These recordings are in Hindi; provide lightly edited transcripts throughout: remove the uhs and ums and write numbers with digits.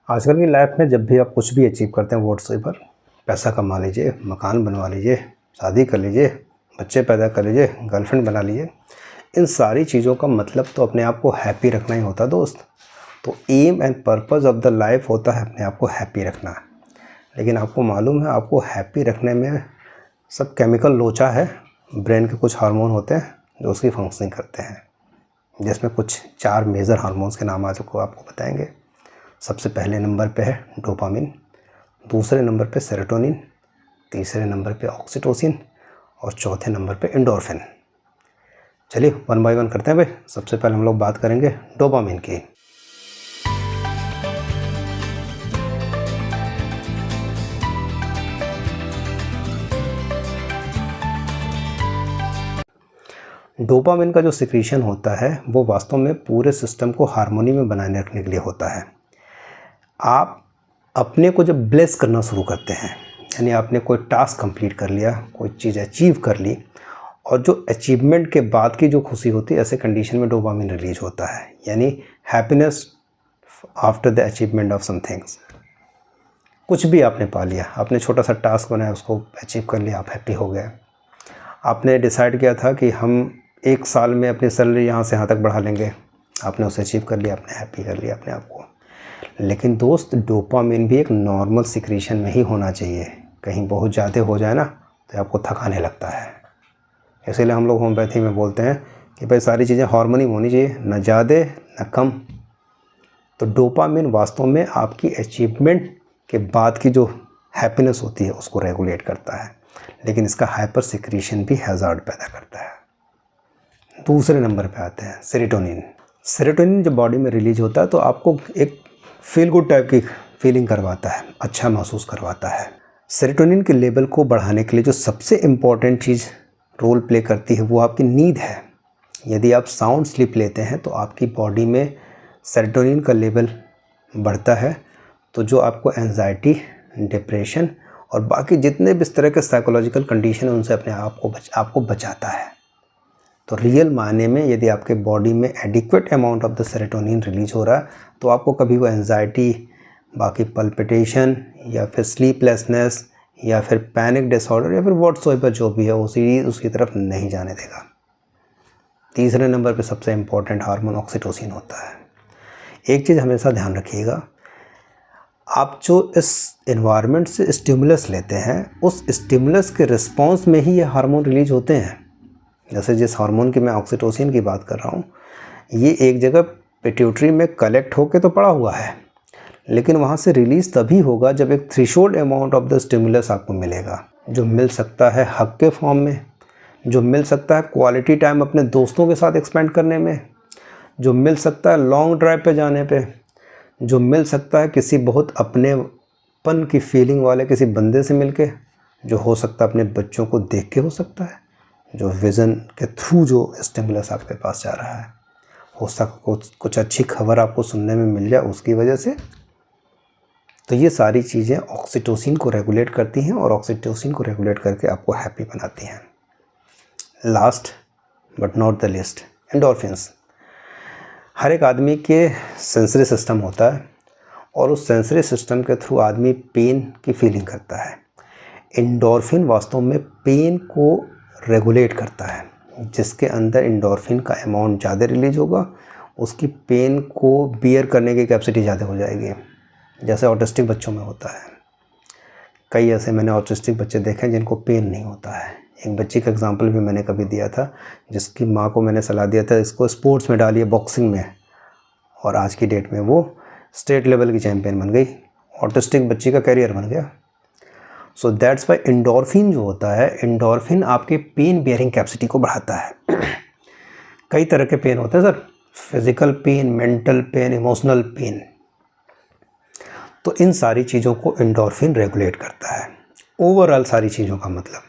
आजकल की लाइफ में जब भी आप कुछ भी अचीव करते हैं व्हाट्सएप पर, पैसा कमा लीजिए, मकान बनवा लीजिए, शादी कर लीजिए, बच्चे पैदा कर लीजिए, गर्लफ्रेंड बना लीजिए, इन सारी चीज़ों का मतलब तो अपने आप को हैप्पी रखना ही होता है दोस्त। तो aim and purpose of the life होता है अपने आप को हैप्पी रखना। लेकिन आपको मालूम है, आपको हैप्पी रखने में सब केमिकल लोचा है, ब्रेन के कुछ हार्मोन होते हैं जो उसकी फंक्शनिंग करते हैं, जिसमें कुछ 4 मेजर हार्मोन्स के नाम आज को आपको बताएंगे। सबसे पहले नंबर पे है डोपामिन, दूसरे नंबर पे सेरोटोनिन, तीसरे नंबर पे ऑक्सीटोसिन और चौथे नंबर पे एंडोर्फिन। चलिए वन बाय वन करते हैं भाई। सबसे पहले हम लोग बात करेंगे डोपामिन की। डोपामिन का जो सिक्रीशन होता है वो वास्तव में पूरे सिस्टम को हार्मोनी में बनाए रखने के लिए होता है। आप अपने को जब ब्लेस करना शुरू करते हैं, यानी आपने कोई टास्क कंप्लीट कर लिया, कोई चीज़ अचीव कर ली, और जो अचीवमेंट के बाद की जो खुशी होती है, ऐसे कंडीशन में डोपामिन रिलीज होता है, यानी happiness after the achievement of somethings. कुछ भी आपने पा लिया, आपने छोटा सा टास्क बनाया, उसको अचीव कर लिया, आप हैप्पी हो गए। आपने डिसाइड किया था कि हम 1 साल में अपनी सैलरी यहाँ से यहाँ तक बढ़ा लेंगे, आपने उसे अचीव कर लिया, आपने हैप्पी कर लिया अपने आप को। लेकिन दोस्त, डोपामिन भी एक नॉर्मल सिक्रीशन में ही होना चाहिए। कहीं बहुत ज़्यादा हो जाए ना तो आपको थकाने लगता है। इसीलिए हम लोग होम्योपैथी में बोलते हैं कि भाई सारी चीज़ें हार्मोनी में होनी चाहिए, न ज़्यादा न कम। तो डोपामिन वास्तव में आपकी अचीवमेंट के बाद की जो हैप्पीनेस होती है उसको रेगुलेट करता है, लेकिन इसका हाइपर सिक्रीशन भी हैज़ार्ड पैदा करता है। दूसरे नंबर पे आते हैं सेरोटोनिन। सेरोटोनिन जब बॉडी में रिलीज होता है तो आपको एक फील गुड टाइप की फीलिंग करवाता है, अच्छा महसूस करवाता है। सेरोटोनिन के लेवल को बढ़ाने के लिए जो सबसे इम्पॉर्टेंट चीज़ रोल प्ले करती है वो आपकी नींद है। यदि आप साउंड स्लीप लेते हैं तो आपकी बॉडी में सेरोटोनिन का लेवल बढ़ता है, तो जो आपको एंजाइटी, डिप्रेशन और बाकी जितने भी इस तरह के साइकोलॉजिकल कंडीशन हैं उनसे अपने आपको बचाता है। तो रियल मायने में यदि आपके बॉडी में adequate amount of the serotonin release हो रहा है तो आपको कभी वो एंजाइटी, बाकी पल्पिटेशन या फिर स्लीपलेसनेस या फिर पैनिक डिसऑर्डर या फिर व्हाटसोएवर जो भी है उसकी तरफ नहीं जाने देगा। तीसरे नंबर पे सबसे इम्पॉर्टेंट हार्मोन ऑक्सीटोसिन होता है। एक चीज़ हमेशा ध्यान रखिएगा, आप जो इस एनवायरनमेंट से स्टिमुलस लेते हैं उस स्टिमुलस के रिस्पॉन्स में ही ये हार्मोन रिलीज होते हैं। जैसे जिस हार्मोन की मैं ऑक्सीटोसिन की बात कर रहा हूँ, ये एक जगह पिट्यूटरी में कलेक्ट होके तो पड़ा हुआ है, लेकिन वहाँ से रिलीज़ तभी होगा जब एक threshold amount of the stimulus आपको मिलेगा, जो मिल सकता है हग के फॉर्म में, जो मिल सकता है क्वालिटी टाइम अपने दोस्तों के साथ एक्सपेंड करने में, जो मिल सकता है लॉन्ग ड्राइव पे जाने पे, जो मिल सकता है किसी बहुत अपनेपन की फीलिंग वाले किसी बंदे से मिलके, जो हो सकता है अपने बच्चों को देख के हो सकता है, जो विज़न के थ्रू जो स्टिमुलस आपके पास जा रहा है, हो सकता कुछ अच्छी खबर आपको सुनने में मिल जाए उसकी वजह से। तो ये सारी चीज़ें ऑक्सीटोसिन को रेगुलेट करती हैं और ऑक्सीटोसिन को रेगुलेट करके आपको हैप्पी बनाती हैं। Last but not the least, endorphins. हर एक आदमी के सेंसरी सिस्टम होता है और उस सेंसरी सिस्टम के थ्रू आदमी पेन की फीलिंग करता है। एंडोर्फिन वास्तव में पेन को रेगुलेट करता है। जिसके अंदर एंडोर्फिन का अमाउंट ज़्यादा रिलीज होगा उसकी पेन को बियर करने की कैपेसिटी ज़्यादा हो जाएगी। जैसे ऑटिस्टिक बच्चों में होता है, कई ऐसे मैंने ऑटिस्टिक बच्चे देखे हैं जिनको पेन नहीं होता है। एक बच्ची का एग्जांपल भी मैंने कभी दिया था, जिसकी माँ को मैंने सलाह दिया था इसको स्पोर्ट्स में डालिए, बॉक्सिंग में, और आज की डेट में वो स्टेट लेवल की चैम्पियन बन गई, ऑटिस्टिक बच्ची का कैरियर बन गया। सो दैट्स वाई एंडोर्फिन जो होता है, एंडोर्फिन आपके पेन बियरिंग कैपेसिटी को बढ़ाता है। कई तरह के पेन होते हैं sir, physical pain, mental pain, emotional pain. तो इन सारी चीज़ों को एंडोर्फिन रेगुलेट करता है। ओवरऑल सारी चीज़ों का मतलब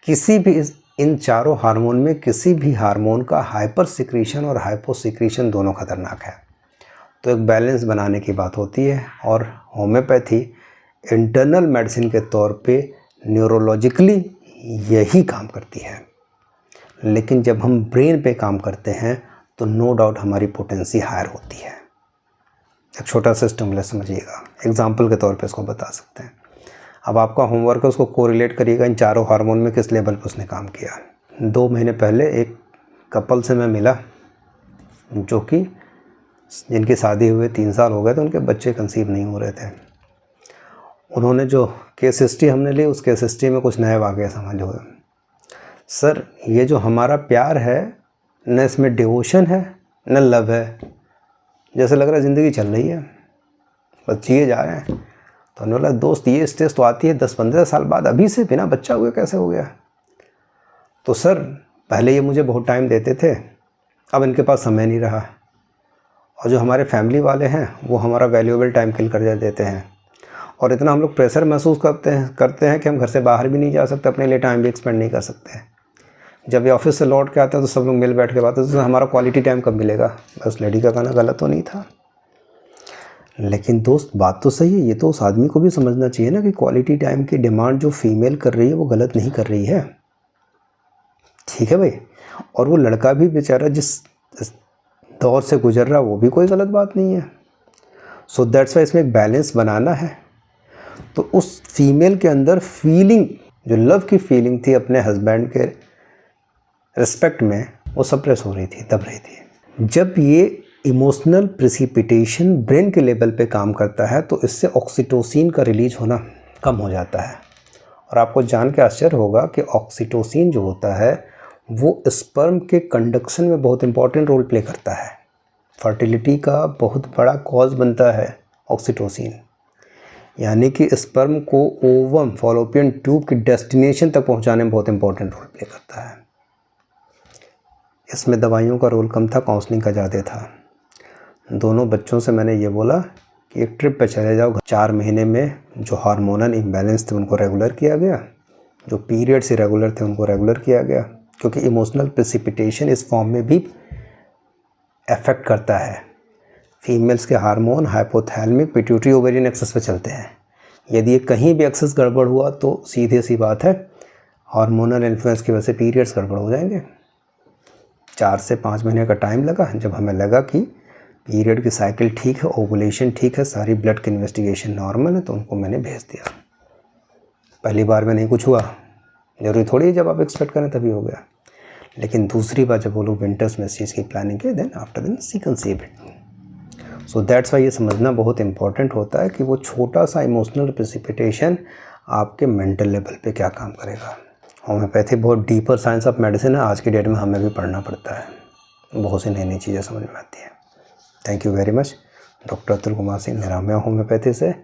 किसी भी इन चारों हार्मोन में किसी भी हार्मोन का हाइपर सिक्रीशन और हाइपो सिक्रीशन दोनों खतरनाक है। तो एक बैलेंस बनाने की बात होती है, और होम्योपैथी इंटरनल मेडिसिन के तौर पे न्यूरोलॉजिकली यही काम करती है। लेकिन जब हम ब्रेन पे काम करते हैं तो नो डाउट हमारी पोटेंसी हायर होती है। एक छोटा सा स्टिमुलस समझिएगा, एग्जाम्पल के तौर पे इसको बता सकते हैं। अब आपका होमवर्क है, उसको कोरिलेट करिएगा इन चारों हार्मोन में किस लेवल पर उसने काम किया। 2 महीने पहले एक कपल से मैं मिला जो कि जिनकी शादी हुए 3 साल हो गए थे, उनके बच्चे कंसीव नहीं हो रहे थे। उन्होंने जो केस हिस्ट्री हमने ली, उस केस हिस्ट्री में कुछ नए वाक़या समझ हुए। सर ये जो हमारा प्यार है न इसमें डिवोशन है न लव है, जैसे लग रहा है ज़िंदगी चल रही है, बस जिए जा रहे हैं। तो उन्होंने बोला दोस्त ये स्टेज तो आती है 10-15 साल बाद, अभी से बिना बच्चा हुए कैसे हो गया। तो सर पहले ये मुझे बहुत टाइम देते थे, अब इनके पास समय नहीं रहा, और जो हमारे फैमिली वाले हैं वो हमारा वैल्यूएबल टाइम किल कर देते हैं, और इतना हम लोग प्रेशर महसूस करते हैं कि हम घर से बाहर भी नहीं जा सकते, अपने लिए टाइम भी एक्सपेंड नहीं कर सकते। जब ये ऑफिस से लौट के आते हैं तो सब लोग मिल बैठ के बात करते हैं, हमारा क्वालिटी टाइम कब मिलेगा। बस लेडी का कहना गलत तो नहीं था, लेकिन दोस्त बात तो सही है। ये तो उस आदमी को भी समझना चाहिए ना कि क्वालिटी टाइम की डिमांड जो फीमेल कर रही है वो गलत नहीं कर रही है, ठीक है भाई। और वो लड़का भी बेचारा जिस दौर से गुजर रहा वो भी कोई गलत बात नहीं है। सो दैट्स वाई इसमें एक बैलेंस बनाना है। तो उस फीमेल के अंदर फीलिंग, जो लव की फीलिंग थी अपने हस्बैंड के रिस्पेक्ट में, वो सप्रेस हो रही थी, दब रही थी। जब ये इमोशनल प्रेसिपिटेशन ब्रेन के लेवल पे काम करता है तो इससे ऑक्सीटोसिन का रिलीज होना कम हो जाता है। और आपको जान के आश्चर्य होगा कि ऑक्सीटोसिन जो होता है वो स्पर्म के कंडक्शन में बहुत इंपॉर्टेंट रोल प्ले करता है। फर्टिलिटी का बहुत बड़ा कॉज बनता है ऑक्सीटोसिन, यानी कि स्पर्म को ओवम फॉलोपियन ट्यूब की डेस्टिनेशन तक पहुंचाने में बहुत इंपॉर्टेंट रोल प्ले करता है। इसमें दवाइयों का रोल कम था, काउंसलिंग का ज़्यादा था। दोनों बच्चों से मैंने ये बोला कि एक ट्रिप पे चले जाओ। 4 महीने में जो हार्मोनल इम्बैलेंस थे उनको रेगुलर किया गया, जो पीरियड्स इरेगुलर थे उनको रेगुलर किया गया, क्योंकि इमोशनल प्रेसिपिटेशन इस फॉर्म में भी अफेक्ट करता है। फीमेल्स के hormone hypothalamic pituitary ovarian axis पे चलते हैं। यदि ये कहीं भी एक्सेस गड़बड़ हुआ तो सीधे सी बात है हार्मोनल इन्फ्लुएंस की वजह से पीरियड्स गड़बड़ हो जाएंगे। 4 से 5 महीने का टाइम लगा। जब हमें लगा कि पीरियड की साइकिल ठीक है, ओवुलेशन ठीक है, सारी ब्लड की इन्वेस्टिगेशन नॉर्मल है, तो उनको मैंने भेज दिया। पहली बार में नहीं कुछ हुआ, जरूरी थोड़ी है जब आप एक्सपेक्ट करें तभी हो गया। लेकिन दूसरी बार जब वो लोग विंटर्स में इस चीज़ की प्लानिंग की, then after then she conceived it. So that's why ये समझना बहुत इंपॉर्टेंट होता है कि वो छोटा सा इमोशनल प्रेसिपिटेशन आपके मेंटल लेवल पे क्या काम करेगा। होम्योपैथी बहुत डीपर साइंस ऑफ मेडिसिन है, आज की डेट में हमें भी पढ़ना पड़ता है, बहुत सी नई नई चीज़ें समझ में आती हैं। Thank you very much. Doctor Atul Kumar Singh Niramaya homeopathy से।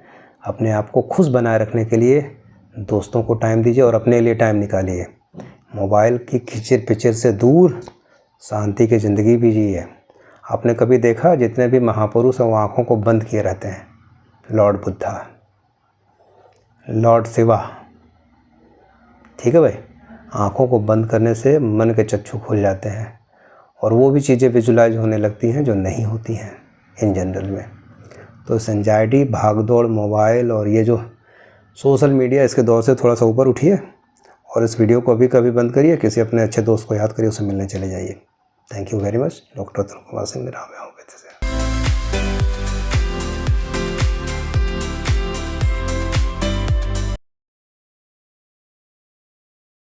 अपने आप को खुश बनाए रखने के लिए दोस्तों को टाइम दीजिए और अपने लिए टाइम निकालिए। मोबाइल की खिचर पिचर से दूर शांति की ज़िंदगी भी जिए। आपने कभी देखा जितने भी महापुरुष हैं वो आँखों को बंद किए रहते हैं? लॉर्ड बुद्धा, लॉर्ड शिवा, ठीक है भाई। आँखों को बंद करने से मन के चक्षु खुल जाते हैं और वो भी चीज़ें विजुलाइज होने लगती हैं जो नहीं होती हैं इन जनरल में। तो इस एंजाइटी, भागदौड़, मोबाइल और ये जो सोशल मीडिया, इसके दौर से थोड़ा सा ऊपर उठिए और इस वीडियो को अभी कभी बंद करिए, किसी अपने अच्छे दोस्त को याद करिए, उससे मिलने चले जाइए। Thank you very much. Doctor Atul Kumar Singh Niramaya homeopathy से।